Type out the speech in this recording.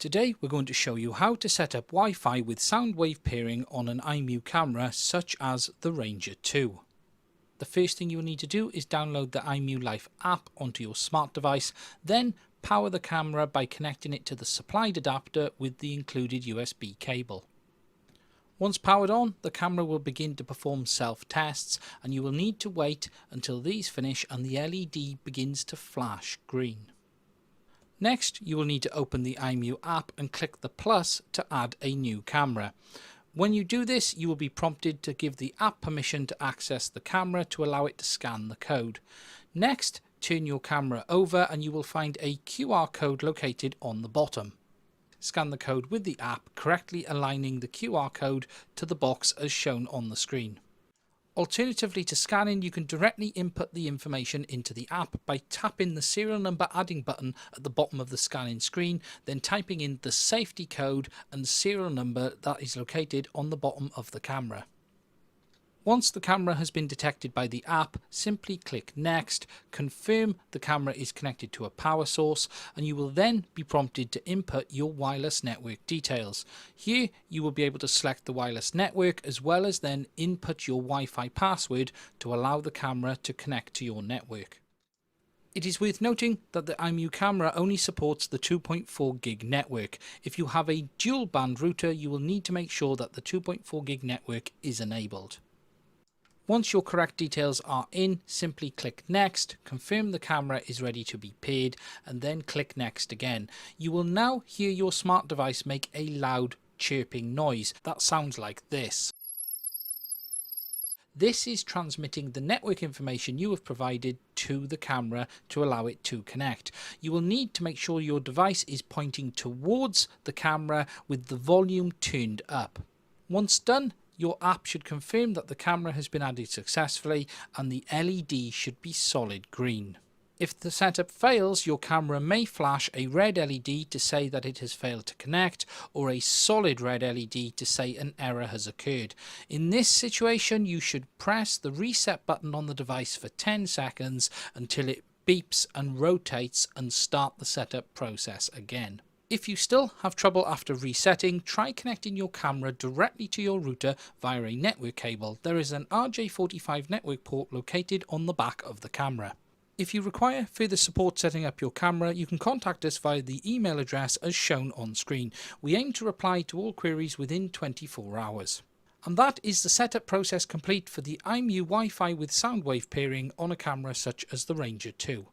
Today we're going to show you how to set up Wi-Fi with sound wave pairing on an IMOU camera such as the Ranger 2. The first thing you will need to do is download the IMOU Life app onto your smart device, then power the camera by connecting it to the supplied adapter with the included USB cable. Once powered on, the camera will begin to perform self-tests and you will need to wait until these finish and the LED begins to flash green. Next, you will need to open the IMOU app and click the plus to add a new camera. When you do this, you will be prompted to give the app permission to access the camera to allow it to scan the code. Next, turn your camera over and you will find a QR code located on the bottom. Scan the code with the app, correctly aligning the QR code to the box as shown on the screen. Alternatively to scanning, you can directly input the information into the app by tapping the serial number adding button at the bottom of the scanning screen, then typing in the safety code and serial number that is located on the bottom of the camera. Once the camera has been detected by the app, simply click Next, confirm the camera is connected to a power source, and you will then be prompted to input your wireless network details. Here you will be able to select the wireless network as well as then input your Wi-Fi password to allow the camera to connect to your network. It is worth noting that the IMOU camera only supports the 2.4 gig network. If you have a dual band router, you will need to make sure that the 2.4 gig network is enabled. Once your correct details are in, simply click Next, confirm the camera is ready to be paired, and then click Next again. You will now hear your smart device make a loud chirping noise that sounds like this. This is transmitting the network information you have provided to the camera to allow it to connect. You will need to make sure your device is pointing towards the camera with the volume turned up. Once done, your app should confirm that the camera has been added successfully and the LED should be solid green. If the setup fails, your camera may flash a red LED to say that it has failed to connect, or a solid red LED to say an error has occurred. In this situation, you should press the reset button on the device for 10 seconds until it beeps and rotates and start the setup process again. If you still have trouble after resetting, try connecting your camera directly to your router via a network cable. There is an RJ45 network port located on the back of the camera. If you require further support setting up your camera, you can contact us via the email address as shown on screen. We aim to reply to all queries within 24 hours. And that is the setup process complete for the IMOU Wi-Fi with sound wave pairing on a camera such as the Ranger 2.